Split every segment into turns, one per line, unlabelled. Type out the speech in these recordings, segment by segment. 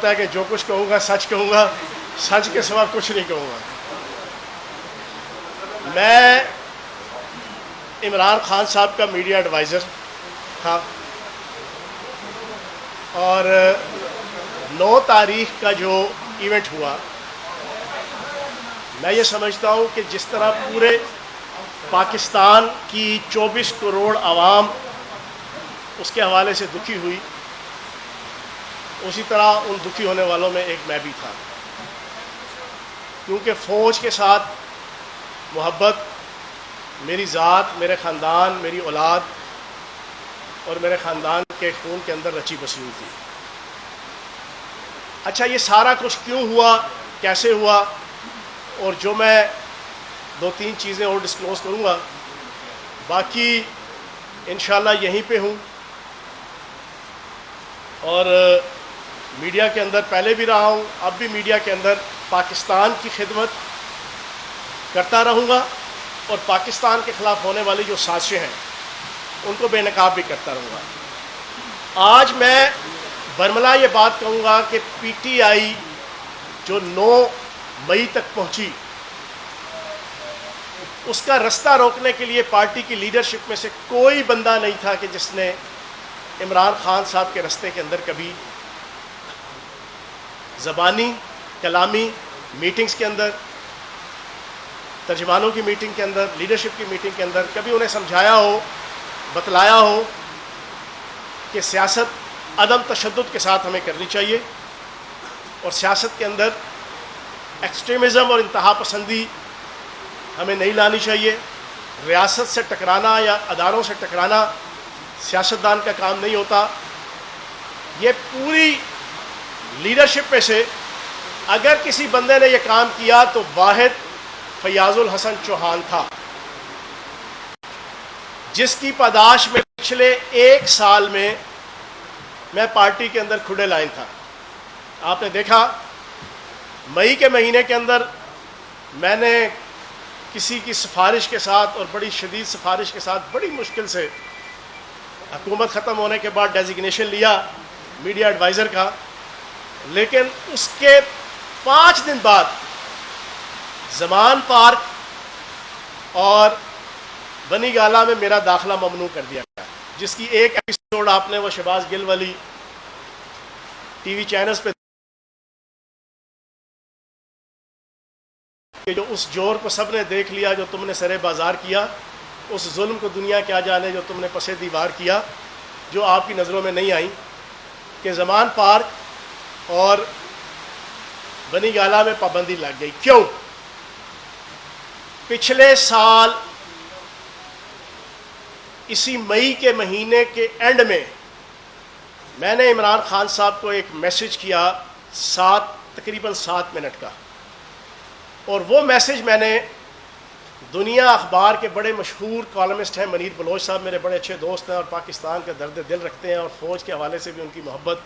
ہوتا ہے کہ جو کچھ کہوں گا سچ کہوں گا، سچ کے سوا کچھ نہیں کہوں گا۔ میں عمران خان صاحب کا میڈیا ایڈوائزر تھا، اور 9 تاریخ کا جو ایونٹ ہوا، میں یہ سمجھتا ہوں کہ جس طرح پورے پاکستان کی 24 کروڑ عوام اس کے حوالے سے دکھی ہوئی، اسی طرح ان دکھی ہونے والوں میں ایک میں بھی تھا، کیونکہ فوج کے ساتھ محبت میری ذات، میرے خاندان، میری اولاد اور میرے خاندان کے خون کے اندر رچی بسی ہوئی تھی۔ اچھا، یہ سارا کچھ کیوں ہوا، کیسے ہوا، اور جو میں 2-3 چیزیں اور ڈسکلوز کروں گا، باقی انشاءاللہ یہیں پہ ہوں، اور میڈیا کے اندر پہلے بھی رہا ہوں، اب بھی میڈیا کے اندر پاکستان کی خدمت کرتا رہوں گا، اور پاکستان کے خلاف ہونے والی جو سازشیں ہیں ان کو بے نقاب بھی کرتا رہوں گا۔ آج میں برملا یہ بات کہوں گا کہ پی ٹی آئی جو 9 مئی تک پہنچی، اس کا رستہ روکنے کے لیے پارٹی کی لیڈرشپ میں سے کوئی بندہ نہیں تھا کہ جس نے عمران خان صاحب کے رستے کے اندر کبھی زبانی، کلامی میٹنگز کے اندر، ترجمانوں کی میٹنگ کے اندر، لیڈرشپ کی میٹنگ کے اندر کبھی انہیں سمجھایا ہو، بتلایا ہو کہ سیاست عدم تشدد کے ساتھ ہمیں کرنی چاہیے، اور سیاست کے اندر ایکسٹریمزم اور انتہا پسندی ہمیں نہیں لانی چاہیے، ریاست سے ٹکرانا یا اداروں سے ٹکرانا سیاستدان کا کام نہیں ہوتا۔ یہ پوری لیڈرشپ میں سے اگر کسی بندے نے یہ کام کیا تو واحد فیاض الحسن چوہان تھا، جس کی پاداش میں پچھلے 1 سال میں پارٹی کے اندر کھڑے لائن تھا۔ آپ نے دیکھا مئی کے مہینے کے اندر میں نے کسی کی سفارش کے ساتھ اور بڑی شدید سفارش کے ساتھ بڑی مشکل سے حکومت ختم ہونے کے بعد ڈیزیگنیشن لیا میڈیا ایڈوائزر کا، لیکن اس کے 5 دن بعد زمان پارک اور بنی گالہ میں میرا داخلہ ممنوع کر دیا گیا، جس کی ایک ایپیسوڈ آپ نے وہ شہباز گل والی ٹی وی چینلز پہ جو اس جور کو سب نے دیکھ لیا جو تم نے سرے بازار کیا، اس ظلم کو دنیا کیا جانے جو تم نے پسے دیوار کیا، جو آپ کی نظروں میں نہیں آئی کہ زمان پارک اور بنی گالہ میں پابندی لگ گئی۔ کیوں؟ پچھلے سال اسی مئی کے مہینے کے اینڈ میں نے عمران خان صاحب کو ایک میسج کیا تقریباً 7 منٹ کا، اور وہ میسج میں نے دنیا اخبار کے بڑے مشہور کالمسٹ ہیں، منیر بلوچ صاحب میرے بڑے اچھے دوست ہیں اور پاکستان کا درد دل رکھتے ہیں، اور فوج کے حوالے سے بھی ان کی محبت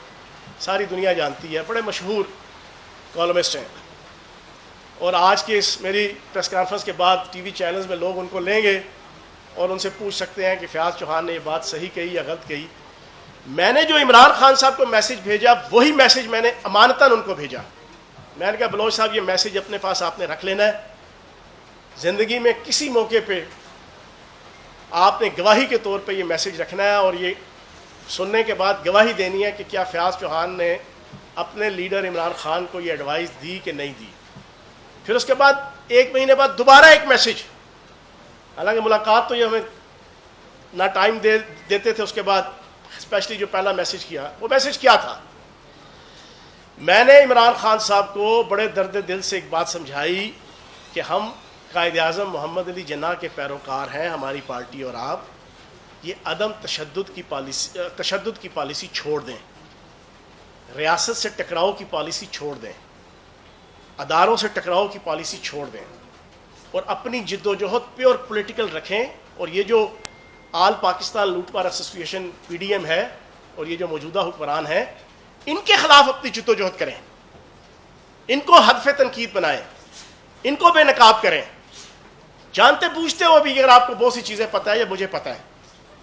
ساری دنیا جانتی ہے، بڑے مشہور کالمسٹ ہیں، اور آج کی اس میری پریس کانفرنس کے بعد ٹی وی چینلز میں لوگ ان کو لیں گے اور ان سے پوچھ سکتے ہیں کہ فیاض چوہان نے یہ بات صحیح کہی یا غلط کہی۔ میں نے جو عمران خان صاحب کو میسج بھیجا وہی میسج میں نے امانتاً ان کو بھیجا۔ میں نے کہا بلوچ صاحب یہ میسج اپنے پاس آپ نے رکھ لینا ہے، زندگی میں کسی موقع پہ آپ نے گواہی کے طور پہ یہ میسج رکھنا ہے، اور یہ سننے کے بعد گواہی دینی ہے کہ کیا فیاض چوہان نے اپنے لیڈر عمران خان کو یہ ایڈوائز دی کہ نہیں دی۔ پھر اس کے بعد 1 مہینے بعد دوبارہ ایک میسج، حالانکہ ملاقات تو یہ ہمیں نہ ٹائم دیتے تھے، اس کے بعد اسپیشلی جو پہلا میسج کیا وہ میسج کیا تھا؟ میں نے عمران خان صاحب کو بڑے درد دل سے ایک بات سمجھائی کہ ہم قائد اعظم محمد علی جناح کے پیروکار ہیں، ہماری پارٹی اور آپ، یہ عدم تشدد کی پالیسی چھوڑ دیں، ریاست سے ٹکراؤ کی پالیسی چھوڑ دیں، اداروں سے ٹکراؤ کی پالیسی چھوڑ دیں، اور اپنی جد و جہد پیور پولیٹیکل رکھیں، اور یہ جو آل پاکستان لوٹ مار ایسوسی ایشن PDM ہے اور یہ جو موجودہ حکمران ہیں، ان کے خلاف اپنی جد و جہد کریں، ان کو ہدف تنقید بنائیں، ان کو بے نقاب کریں، جانتے بوجھتے ہو بھی اگر آپ کو بہت سی چیزیں پتہ ہے یا مجھے پتہ ہے۔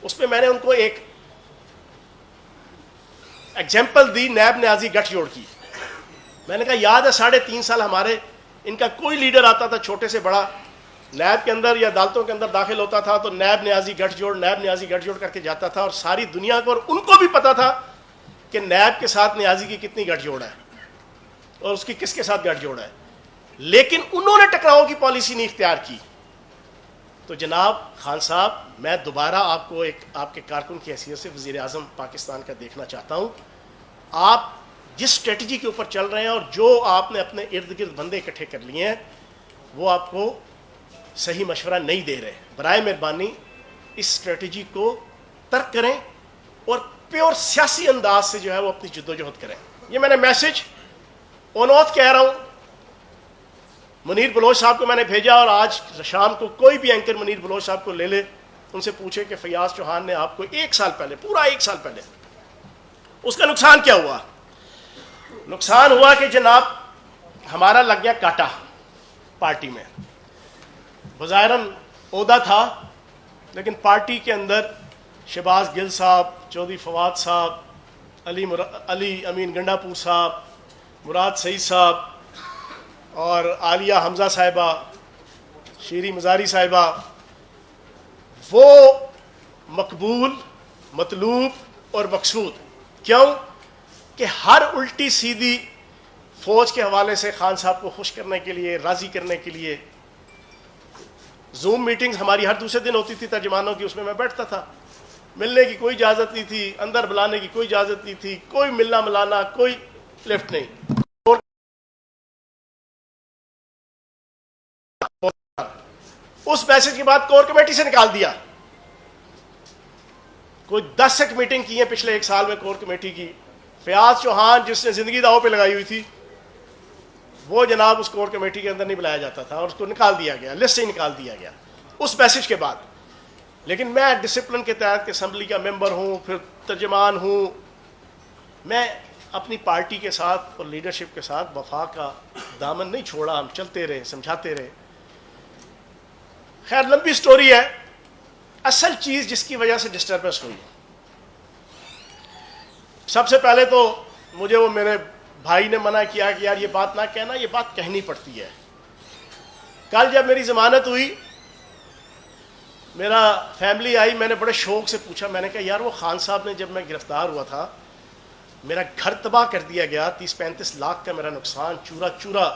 اس پہ میں نے ان کو ایک ایگزامپل دی نیب نیازی گٹھ جوڑ کی میں نے کہا یاد ہے 3.5 سال ہمارے ان کا کوئی لیڈر آتا تھا چھوٹے سے بڑا نیب کے اندر یا عدالتوں کے اندر داخل ہوتا تھا تو نیب نیازی گٹھ جوڑ کر کے جاتا تھا، اور ساری دنیا کو اور ان کو بھی پتا تھا کہ نیب کے ساتھ نیازی کی کتنی گٹھ جوڑ ہے اور اس کی کس کے ساتھ گٹھ جوڑ ہے، لیکن انہوں نے ٹکراؤ کی پالیسی نہیں اختیار کی۔ تو جناب خان صاحب، میں دوبارہ آپ کو ایک آپ کے کارکن کی حیثیت سے وزیر اعظم پاکستان کا دیکھنا چاہتا ہوں، آپ جس اسٹریٹجی کے اوپر چل رہے ہیں اور جو آپ نے اپنے ارد گرد بندے اکٹھے کر لیے ہیں وہ آپ کو صحیح مشورہ نہیں دے رہے۔ برائے مہربانی اس اسٹریٹجی کو ترک کریں اور پیور سیاسی انداز سے جو ہے وہ اپنی جدوجہد کریں۔ یہ میں نے میسج اونوت کہہ رہا ہوں، منیر بلوچ صاحب کو میں نے بھیجا، اور آج شام کو کوئی بھی اینکر منیر بلوچ صاحب کو لے لے، ان سے پوچھے کہ فیاض چوہان نے آپ کو 1 سال پہلے، پورا 1 سال پہلے، اس کا نقصان کیا ہوا؟ نقصان ہوا کہ جناب ہمارا لگ گیا کاٹا پارٹی میں، بظاہراً عہدہ تھا لیکن پارٹی کے اندر شہباز گل صاحب، چودھری فواد صاحب، علی امین گنڈا پور صاحب، مراد سعید صاحب اور عالیہ حمزہ صاحبہ، شیری مزاری صاحبہ، وہ مقبول، مطلوب اور مقصود کیوں کہ ہر الٹی سیدھی فوج کے حوالے سے خان صاحب کو خوش کرنے کے لیے، راضی کرنے کے لیے زوم میٹنگز ہماری ہر دوسرے دن ہوتی تھی ترجمانوں کی، اس میں بیٹھتا تھا، ملنے کی کوئی اجازت نہیں تھی، اندر بلانے کی کوئی اجازت نہیں تھی، کوئی ملنا ملانا، کوئی لفٹ نہیں۔ اس میسج کے بعد کور کمیٹی سے نکال دیا، کوئی 10 ایک میٹنگ کی ہیں پچھلے 1 سال میں کور کمیٹی کی۔ فیاض چوہان جس نے زندگی داؤ پہ لگائی ہوئی تھی وہ جناب اس کور کمیٹی کے اندر نہیں بلایا جاتا تھا اور اس کو نکال دیا گیا، لسٹ سے ہی نکال دیا گیا اس میسج کے بعد۔ لیکن میں ڈسپلن کے تحت اسمبلی کا ممبر ہوں، پھر ترجمان ہوں، میں اپنی پارٹی کے ساتھ اور لیڈرشپ کے ساتھ وفا کا دامن نہیں چھوڑا، ہم چلتے رہے، سمجھاتے رہے۔ خیر لمبی سٹوری ہے، اصل چیز جس کی وجہ سے ڈسٹربنس ہوئی، سب سے پہلے تو مجھے وہ میرے بھائی نے منع کیا کہ یار یہ بات نہ کہنا، یہ بات کہنی پڑتی ہے۔ کل جب میری ضمانت ہوئی، میرا فیملی آئی، میں نے بڑے شوق سے پوچھا، میں نے کہا یار وہ خان صاحب نے جب میں گرفتار ہوا تھا میرا گھر تباہ کر دیا گیا، 30-35 لاکھ کا میرا نقصان، چورا چورا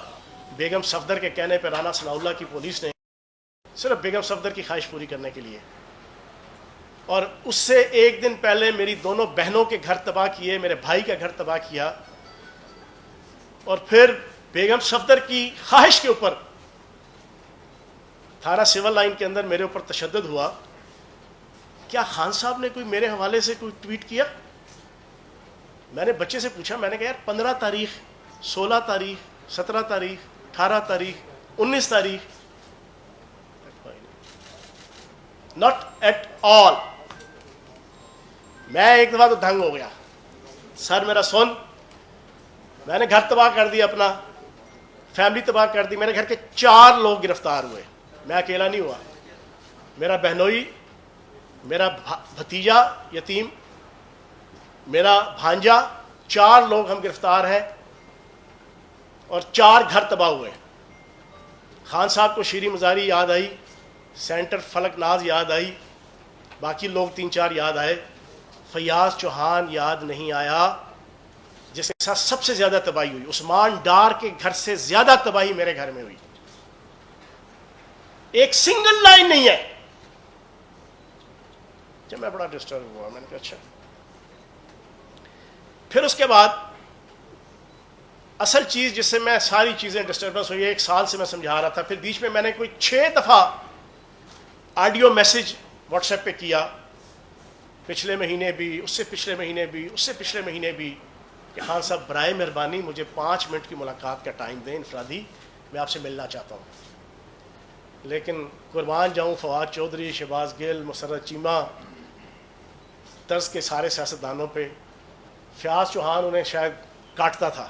بیگم صفدر کے کہنے پہ رانا ثناء اللہ کی پولیس نے، صرف بیگم صفدر کی خواہش پوری کرنے کے لیے، اور اس سے 1 دن پہلے میری دونوں بہنوں کے گھر تباہ کیے، میرے بھائی کا گھر تباہ کیا، اور پھر بیگم صفدر کی خواہش کے اوپر تھانہ سول لائن کے اندر میرے اوپر تشدد ہوا۔ کیا خان صاحب نے کوئی میرے حوالے سے کوئی ٹویٹ کیا؟ میں نے بچے سے پوچھا، میں نے کہا یار 15 تاریخ، 16 تاریخ، 17 تاریخ، 18 تاریخ، 19 تاریخ، ناٹ ایٹ آل۔ میں ایک دفعہ تو دھنگ ہو گیا، سر میرا سن، میں نے گھر تباہ کر دیا، اپنا فیملی تباہ کر دی، میرے گھر کے 4 لوگ گرفتار ہوئے، میں اکیلا نہیں ہوا، میرا بہنوئی، میرا بھتیجا یتیم، میرا بھانجا، 4 لوگ ہم گرفتار ہیں اور 4 گھر تباہ ہوئے۔ خان صاحب کو شیری مزاری یاد آئی، سینٹر فلک ناز یاد آئی، باقی لوگ 3-4 یاد آئے، فیاض چوہان یاد نہیں آیا جس کے ساتھ سب سے زیادہ تباہی ہوئی۔ عثمان ڈار کے گھر سے زیادہ تباہی میرے گھر میں ہوئی، ایک سنگل لائن نہیں ہے۔ جب میں بڑا ڈسٹرب ہوا، میں نے کہا اچھا۔ پھر اس کے بعد اصل چیز جس سے میں ساری چیزیں ڈسٹربنس ہوئی ہے، 1 سال سے میں سمجھا رہا تھا، پھر بیچ میں نے کوئی 6 دفعہ آڈیو میسج واٹس ایپ پہ کیا، پچھلے مہینے بھی، اس سے پچھلے مہینے بھی، اس سے پچھلے مہینے بھی، کہ خان صاحب برائے مہربانی مجھے 5 منٹ کی ملاقات کا ٹائم دیں انفرادی، میں آپ سے ملنا چاہتا ہوں۔ لیکن قربان جاؤں فواد چودھری، شہباز گل، مسرت چیمہ، طرز کے سارے سیاستدانوں پہ، فیاض چوہان انہیں شاید کاٹتا تھا،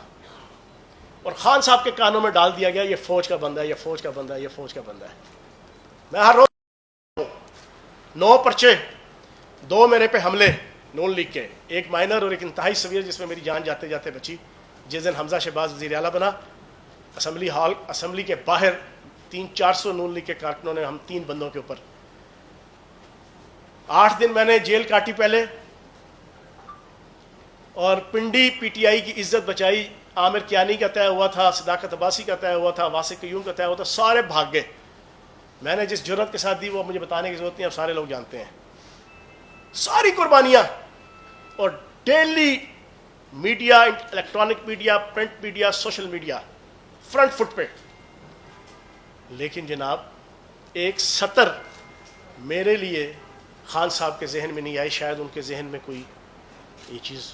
اور خان صاحب کے کانوں میں ڈال دیا گیا یہ فوج کا بندہ ہے، یہ فوج کا بندہ ہے، یہ فوج کا بندہ ہے۔ میں ہر روز 9 پرچے، 2 میرے پہ حملے نون لیگ کے، ایک مائنر اور ایک انتہائی سویر جس میں میری جان جاتے جاتے بچی، جس دن حمزہ شہباز وزیر اعلیٰ بنا، اسمبلی کے باہر 300-400 نون لیگ کے کارکنوں نے ہم 3 بندوں کے اوپر 8 دن میں نے جیل کاٹی پہلے، اور پنڈی پی ٹی آئی کی عزت بچائی. عامر کیانی کا طے ہوا تھا، صداقت عباسی کا طے ہوا تھا، واسق قیوم کا طے ہوا تھا، سارے بھاگ گئے. میں نے جس جرأت کے ساتھ دی وہ مجھے بتانے کی ضرورت نہیں، اب سارے لوگ جانتے ہیں. ساری قربانیاں، اور daily media, electronic media, print media, social media front foot پہ. لیکن جناب ایک سطر میرے لیے خان صاحب کے ذہن میں نہیں آئی، شاید ان کے ذہن میں کوئی یہ چیز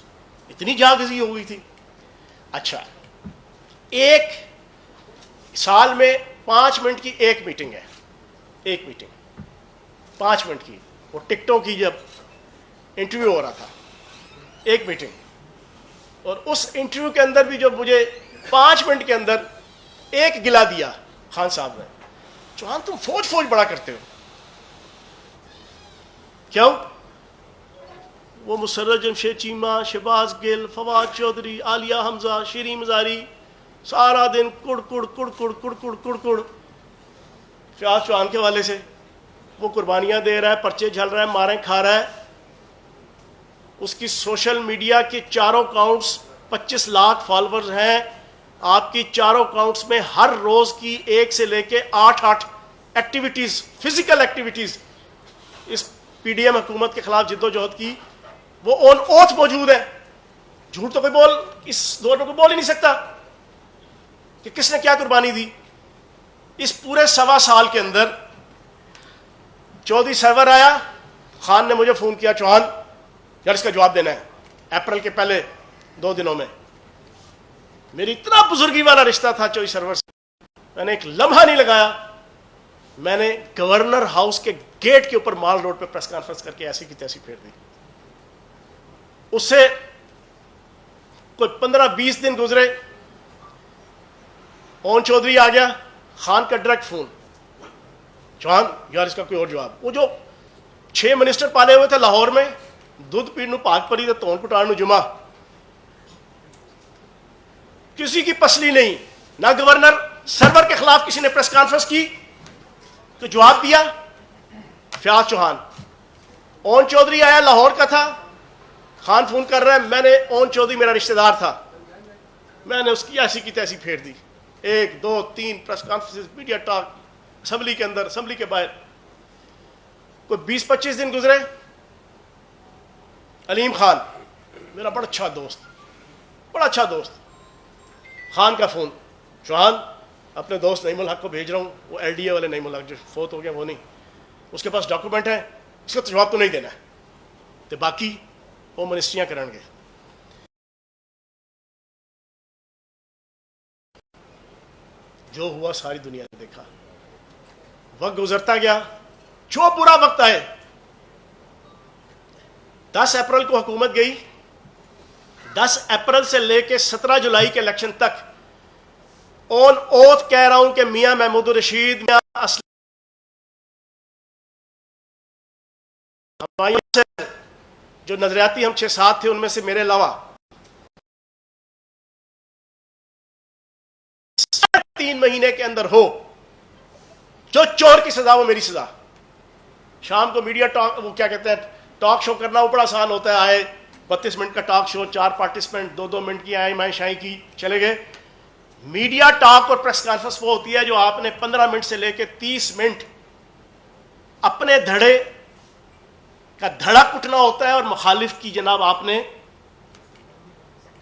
اتنی جاگزی ہو گئی تھی. اچھا، ایک سال میں 5 منٹ کی ایک میٹنگ ہے، ایک میٹنگ 5 منٹ کی، وہ ٹکٹوں کی جب انٹرویو ہو رہا تھا، ایک میٹنگ. اور اس انٹرویو کے اندر بھی جو مجھے 5 منٹ کے اندر ایک گلا دیا خان صاحب نے، چوہان تم فوج بڑا کرتے ہو. کیوں؟ وہ مسرت جمشید چیمہ، شہباز گل، فواد چودھری، عالیہ حمزہ، شیریں مزاری، سارا دن کڑ کڑ فیاض چوہان کے والے سے وہ قربانیاں دے رہا ہے، پرچے جھل رہا ہے، ماریں کھا رہا ہے. اس کی سوشل میڈیا کے چاروں اکاؤنٹس 25 لاکھ فالوورز ہیں. آپ کی چاروں اکاؤنٹس میں ہر روز کی 1 سے لے کے 8 ایکٹیویٹیز، فزیکل ایکٹیویٹیز اس پی ڈی ایم حکومت کے خلاف جد و جہد کی، وہ آن اوتھ موجود ہے. جھوٹ تو کوئی اس دور میں کوئی بول ہی نہیں سکتا کہ کس نے کیا قربانی دی. اس پورے 1.25 سال کے اندر چودھری سرور آیا، خان نے مجھے فون کیا، چوہان یار اس کا جواب دینا ہے اپریل کے پہلے 2 دنوں میں. میری اتنا بزرگی والا رشتہ تھا چودھری سرور سے، میں نے ایک لمحہ نہیں لگایا. میں نے گورنر ہاؤس کے گیٹ کے اوپر مال روڈ پہ پریس کانفرنس کر کے ایسی کی تیسی پھیر دی. اس سے کوئی 15-20 دن گزرے، اون چودھری آ گیا، خان کا ڈائریکٹ فون، چوہان یار اس کا کوئی اور جواب. وہ جو 6 منسٹر پالے ہوئے تھے لاہور میں، دودھ پیڑ پاک پری تون کٹان جمعہ، کسی کی پسلی نہیں. نہ گورنر سرور کے خلاف کسی نے پریس کانفرنس کی تو جواب دیا فیاض چوہان. اون چودھری آیا، لاہور کا تھا، خان فون کر رہا ہے، میں نے اون چودھری میرا رشتہ دار تھا، میں نے اس کی ایسی کی تیسی پھیر دی. 1 2 3 press conference, media talk, assembly کے اندر، اسمبلی کے باہر. کوئی 20-25 دن گزرے، علیم خان میرا بڑا اچھا دوست، خان کا فون، چوہان اپنے دوست نعیم الحق کو بھیج رہا ہوں، وہ ایل ڈی اے والے نعیم الحق جو فوت ہو گیا وہ نہیں، اس کے پاس ڈاکومنٹ ہے، اس کا جواب تو نہیں دینا ہے، تو باقی وہ منسٹریاں کریں گے. جو ہوا ساری دنیا نے دیکھا. وقت گزرتا گیا، جو برا وقت آئے. 10 اپریل کو حکومت گئی، 10 اپریل سے لے کے 17 جولائی کے الیکشن تک آن اوتھ کہہ رہا ہوں کہ میاں محمود الرشید، میاں سے جو نظریاتی ہم 6-7 تھے ان میں سے میرے علاوہ 3 مہینے کے اندر ہو جو چور کی سزا وہ میری سزا. شام کو میڈیا ٹاک، وہ کیا کہتے ہیں، ٹاک شو کرنا وہ بڑا آسان ہوتا ہے. آئے 32 منٹ کا ٹاک شو، 4 پارٹیسپینٹ 2-2 منٹ کی آئے مائیں شائیں کی چلے گئے. میڈیا ٹاک اور پریس کانفرنس وہ ہوتی ہے جو آپ نے 15 منٹ سے لے کے 30 منٹ اپنے دھڑے کا دھڑا کٹنا ہوتا ہے اور مخالف کی جناب آپ نے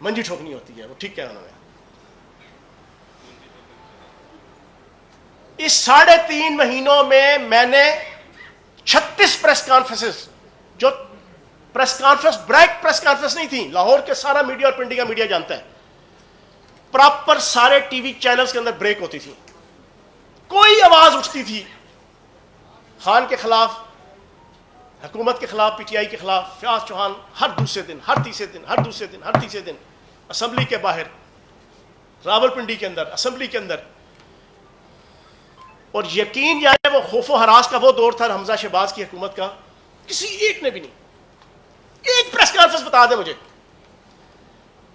منجی ٹھوکنی ہوتی ہے. وہ ٹھیک کہہ رہا ہوں. اس 3.5 مہینوں میں نے 36 پریس کانفرنسز، جو press conference break press conference نہیں تھی، لاہور کے سارا میڈیا اور پنڈی کا میڈیا جانتا ہے، پراپر سارے ٹی وی چینلز کے اندر بریک ہوتی تھی. کوئی آواز اٹھتی تھی خان کے خلاف، حکومت کے خلاف، پی ٹی آئی کے خلاف، فیاض چوہان ہر دوسرے دن، ہر تیسرے دن اسمبلی کے باہر، راولپنڈی کے اندر، اسمبلی کے اندر. اور یقین جائے وہ خوف و ہراس کا وہ دور تھا حمزہ شہباز کی حکومت کا، کسی ایک نے بھی نہیں، ایک پریس کانفرنس بتا دے مجھے.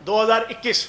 2021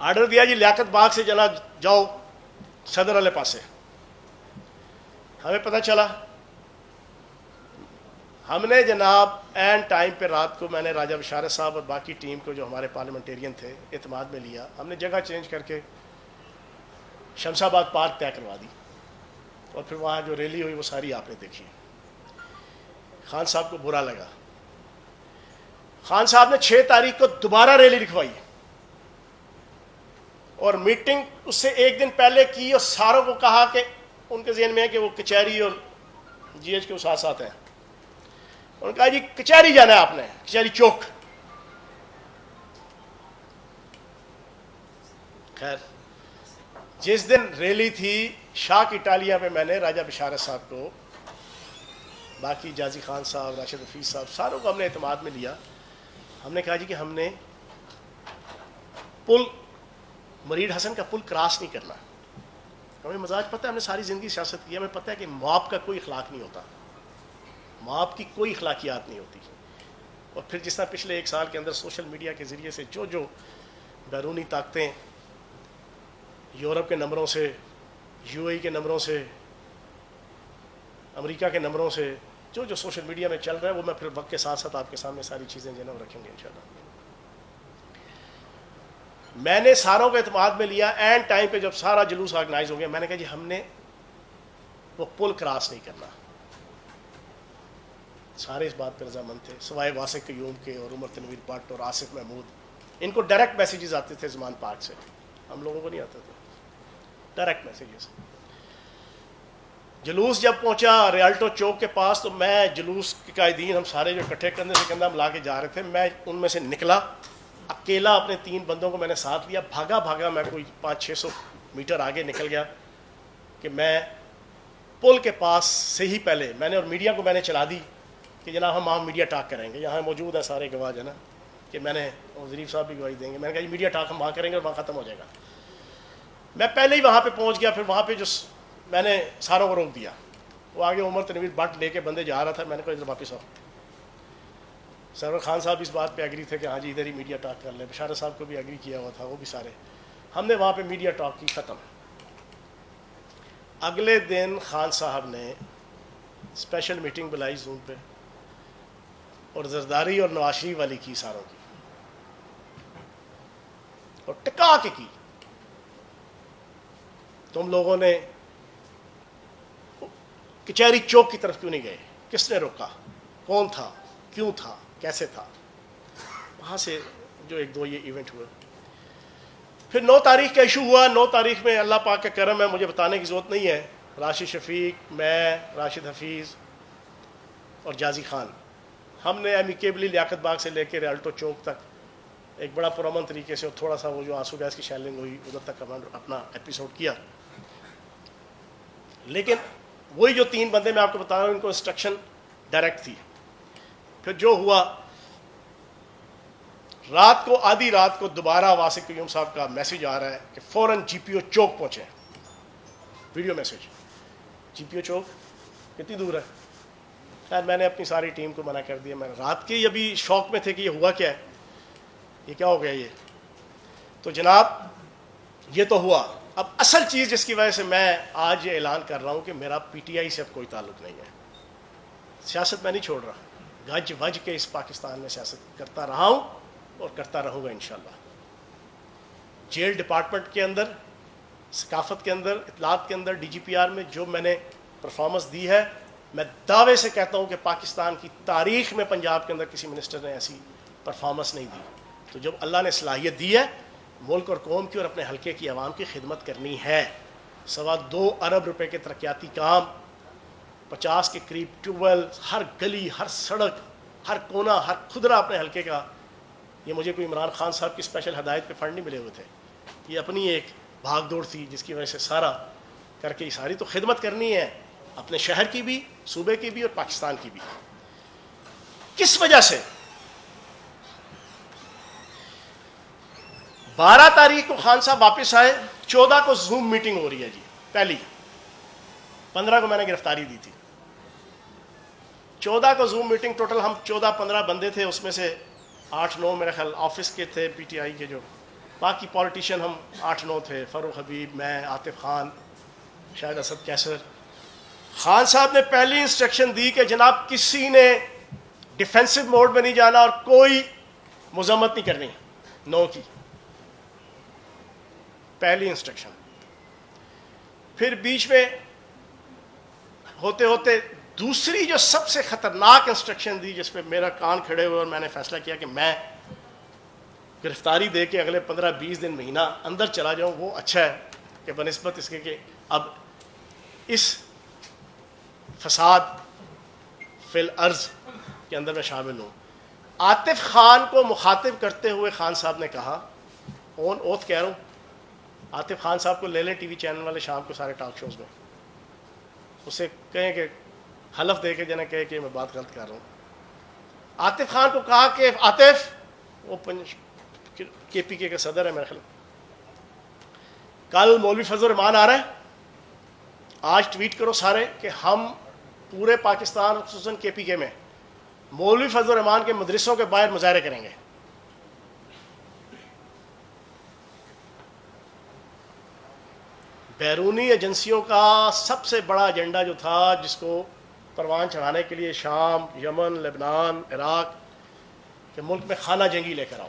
آرڈر دیا جی لیاقت باغ سے جناب جاؤ صدر والے پاسے. ہمیں پتہ چلا, ہم نے جناب این ٹائم پہ رات کو میں نے راجہ بشارت صاحب اور باقی ٹیم کو جو ہمارے پارلیمنٹیرین تھے اعتماد میں لیا. ہم نے جگہ چینج کر کے شمس آباد پارک طے کروا دی, اور پھر وہاں جو ریلی ہوئی وہ ساری آپ نے دیکھی. خان صاحب کو برا لگا. خان صاحب نے 6 تاریخ کو دوبارہ ریلی لکھوائی اور میٹنگ اس سے ایک دن پہلے کی, اور ساروں کو کہا کہ ان کے ذہن میں ہے کہ وہ کچہری اور جی ایچ کے ساتھ ساتھ ہیں. انہوں نے کہا جی کچہری جانا ہے آپ نے, کچہری چوک. خیر جس دن ریلی تھی شاہ کی ٹالیاں پہ میں نے راجہ بشارت صاحب کو, باقی جازی خان صاحب, راشد حفیظ صاحب, ساروں کو ہم نے اعتماد میں لیا. ہم نے کہا جی کہ ہم نے پل مرید حسن کا پل کراس نہیں کرنا. ہمیں مزاج پتہ ہے, ہم نے ساری زندگی سیاست کی, ہمیں پتہ ہے کہ مواب کا کوئی اخلاق نہیں ہوتا, مواب کی کوئی اخلاقیات نہیں ہوتی. اور پھر جس طرح پچھلے 1 سال کے اندر سوشل میڈیا کے ذریعے سے جو بیرونی طاقتیں یورپ کے نمبروں سے, یو اے ای کے نمبروں سے, امریکہ کے نمبروں سے جو سوشل میڈیا میں چل رہا ہے, وہ میں پھر وقت کے ساتھ ساتھ آپ کے سامنے ساری چیزیں جو ہے نا رکھیں گے انشاءاللہ. میں نے ساروں کو اعتماد میں لیا. اینڈ ٹائم پہ جب سارا جلوس آرگنائز ہو گیا, میں نے کہا جی ہم نے وہ پل کراس نہیں کرنا. سارے اس بات پہ رضامند تھے سوائے واسق قیوم کے اور عمر تنویر بٹ اور آصف محمود. ان کو ڈائریکٹ میسیجز آتے تھے زمان پارک سے, ہم لوگوں کو نہیں آتے تھے ڈائریکٹ میسیجز. جلوس جب پہنچا ریالٹو چوک کے پاس تو میں جلوس کے قائدین ہم سارے جو اکٹھے کندھے سے کندھا ملا کے جا رہے تھے, میں ان میں سے نکلا اکیلا, اپنے 3 بندوں کو میں نے ساتھ لیا, بھاگا میں کوئی 500-600 میٹر آگے نکل گیا کہ میں پل کے پاس سے ہی پہلے میں نے اور میڈیا کو میں نے چلا دی کہ جناب ہم وہاں میڈیا ٹاک کریں گے. یہاں موجود ہیں سارے گواہ جو ہے نا, کہ میں نے ظریف صاحب بھی گواہی دیں گے. میں نے کہا جی میڈیا ٹاک ہم وہاں کریں گے اور وہاں ختم ہو جائے گا. میں پہلے ہی وہاں پہ پہنچ گیا. پھر وہاں پہ جو میں نے ساروں کو روک دیا, وہ آگے عمر تنویر بٹ لے کے بندے جا رہا تھا. میں نے کہا ادھر واپس آؤ. سرور خان صاحب اس بات پہ ایگری تھے کہ ہاں جی ادھر ہی میڈیا ٹاک کر لیں. بشارت صاحب کو بھی ایگری کیا ہوا تھا, وہ بھی سارے. ہم نے وہاں پہ میڈیا ٹاک کی, ختم. اگلے دن خان صاحب نے اسپیشل میٹنگ بلائی زوم پہ, اور زرداری اور نواز شریف والی کی ساروں کی, اور ٹکا کے کی. تم لوگوں نے کچہری چوک کی طرف کیوں نہیں گئے, کس نے روکا, کون تھا, کیوں تھا, کیسے تھا. وہاں سے جو 1-2 یہ ایونٹ ہوئے. پھر 9 تاریخ کا ایشو ہوا. 9 تاریخ میں اللہ پاک کا کرم ہے, مجھے بتانے کی ضرورت نہیں ہے, راشد شفیق, میں, راشد حفیظ اور جازی خان, ہم نے امیکیبلی لیاقت باغ سے لے کے ریالٹو چوک تک ایک بڑا پرامن طریقے سے, اور تھوڑا سا وہ جو آنسو گیس کی شیلنگ ہوئی ادھر تک اپنا ایپیسوڈ کیا. لیکن وہی جو 3 بندے میں آپ کو بتا رہا ہوں, ان کو انسٹرکشن ڈائریکٹ تھی. پھر جو ہوا, رات کو آدھی رات کو دوبارہ واسق قیوم صاحب کا میسج آ رہا ہے کہ فوراً جی پی او چوک پہنچے. ویڈیو میسج, جی پی او چوک کتنی دور ہے. خیر میں نے اپنی ساری ٹیم کو منع کر دیا. میں رات کے ابھی شوق میں تھے کہ یہ ہوا کیا ہے, یہ کیا ہو گیا یہ. تو جناب یہ تو ہوا. اب اصل چیز جس کی وجہ سے میں آج یہ اعلان کر رہا ہوں کہ میرا پی ٹی آئی سے اب کوئی تعلق نہیں ہے. سیاست میں نہیں چھوڑ رہا, گج وج کے اس پاکستان میں سیاست کرتا رہا ہوں اور کرتا رہوں گا انشاءاللہ. جیل ڈپارٹمنٹ کے اندر, ثقافت کے اندر, اطلاعات کے اندر, ڈی جی پی آر میں جو میں نے پرفارمنس دی ہے, میں دعوے سے کہتا ہوں کہ پاکستان کی تاریخ میں پنجاب کے اندر کسی منسٹر نے ایسی پرفارمنس نہیں دی. تو جب اللہ نے صلاحیت دی ہے ملک اور قوم کی اور اپنے حلقے کی عوام کی خدمت کرنی ہے, 2.25 ارب روپے کے ترقیاتی کام, 50 کے قریب ٹیوب ویل, ہر گلی, ہر سڑک, ہر کونا, ہر خدرہ اپنے حلقے کا. یہ مجھے کوئی عمران خان صاحب کی اسپیشل ہدایت پہ فنڈ نہیں ملے ہوئے تھے, یہ اپنی ایک بھاگ دوڑ تھی جس کی وجہ سے سارا کر کے ساری تو خدمت کرنی ہے اپنے شہر کی بھی, صوبے کی بھی اور پاکستان کی بھی. کس وجہ سے 12 تاریخ کو خان صاحب واپس آئے, 14 کو زوم میٹنگ ہو رہی ہے جی پہلی, 15 کو میں نے گرفتاری دی تھی. 14 کو زوم میٹنگ, ٹوٹل ہم 14-15 بندے تھے, اس میں سے 8-9 میرے خیال آفس کے تھے پی ٹی آئی کے جو, باقی پولیٹیشین ہم 8-9 تھے، فاروق حبیب، میں، عاطف خان، شاید اسد کیسر. خان صاحب نے پہلی انسٹرکشن دی کہ جناب کسی نے ڈیفینسو موڈ میں نہیں جانا اور کوئی مذمت نہیں کرنی، نو کی پہلی انسٹرکشن. پھر بیچ میں ہوتے ہوتے دوسری جو سب سے خطرناک انسٹرکشن دی، جس پہ میرا کان کھڑے ہوئے اور میں نے فیصلہ کیا کہ میں گرفتاری دے کے اگلے 15-20 دن مہینہ اندر چلا جاؤں، وہ اچھا ہے کہ بنسبت اس کے کہ اب اس فساد فی الارض کے اندر میں شامل ہوں. عاطف خان کو مخاطب کرتے ہوئے خان صاحب نے کہا، اون اوتھ کہہ رہا ہوں، عاطف خان صاحب کو لے لیں ٹی وی چینل والے شام کو سارے ٹاک شوز میں، اسے کہیں کہ حلف دے کے جنہیں کہے کہ میں بات غلط کر رہا ہوں. عاطف خان کو کہا کہ عاطف، وہ کے پی کے صدر ہے میرے خیال، کل مولوی فضل الرحمان آ رہا ہے، آج ٹویٹ کرو سارے کہ ہم پورے پاکستان خصوصاً کے پی کے میں مولوی فضل الرحمان کے مدرسوں کے باہر مظاہرے کریں گے. بیرونی ایجنسیوں کا سب سے بڑا ایجنڈا جو تھا، جس کو پروان چڑھانے کے لیے شام، یمن، لبنان، عراق کے ملک میں خانہ جنگی لے کر آؤ.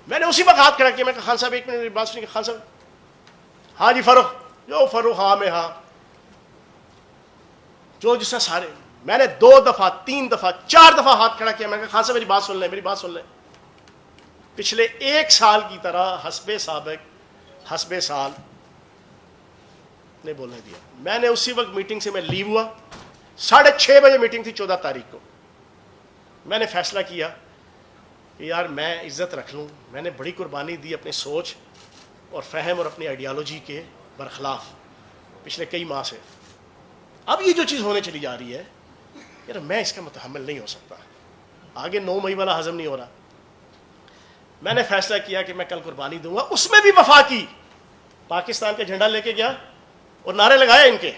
میں نے اسی وقت ہاتھ کھڑا کیا، میں کہا خان صاحب ایک منٹ میری بات سنیے. خان صاحب، ہاں جی فاروق، جو فاروق، ہاں میں ہاں، جو جس سے سارے. میں نے 2 دفعہ 3 دفعہ 4 دفعہ ہاتھ کھڑا کیا. میں کہا خان صاحب میری بات سن لیں، میری بات سن لیں. پچھلے 1 سال کی طرح حسب سابق حسب سال نے بولنے دیا. میں نے اسی وقت میٹنگ سے میں لیو ہوا، 6:30 بجے میٹنگ تھی 14 تاریخ کو. میں نے فیصلہ کیا کہ یار میں عزت رکھ لوں. میں نے بڑی قربانی دی اپنی سوچ اور فہم اور اپنی آئیڈیالوجی کے برخلاف پچھلے کئی ماہ سے. اب یہ جو چیز ہونے چلی جا رہی ہے یار، میں اس کا متحمل نہیں ہو سکتا. آگے 9 مئی والا ہضم نہیں ہو رہا. میں نے فیصلہ کیا کہ میں کل قربانی دوں گا. اس میں بھی وفا کی. پاکستان کا جھنڈا لے کے گیا اور نعرے لگائے ان کے،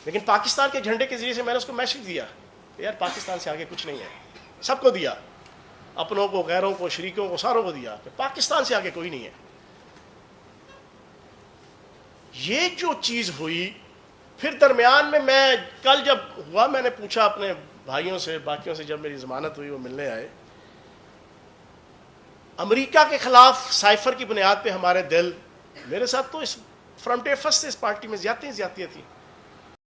لیکن پاکستان کے جھنڈے کے ذریعے سے میں نے اس کو میسج دیا کہ یار پاکستان سے آگے کچھ نہیں ہے. سب کو دیا، اپنوں کو، غیروں کو، شریکوں کو، ساروں کو دیا کہ پاکستان سے آگے کوئی نہیں ہے. یہ جو چیز ہوئی، پھر درمیان میں کل جب ہوا میں نے پوچھا اپنے بھائیوں سے، باقیوں سے، جب میری ضمانت ہوئی وہ ملنے آئے. امریکہ کے خلاف سائفر کی بنیاد پہ ہمارے دل، میرے ساتھ تو اس فرم ڈے فرسٹ اس پارٹی میں زیادتیاں تھیں.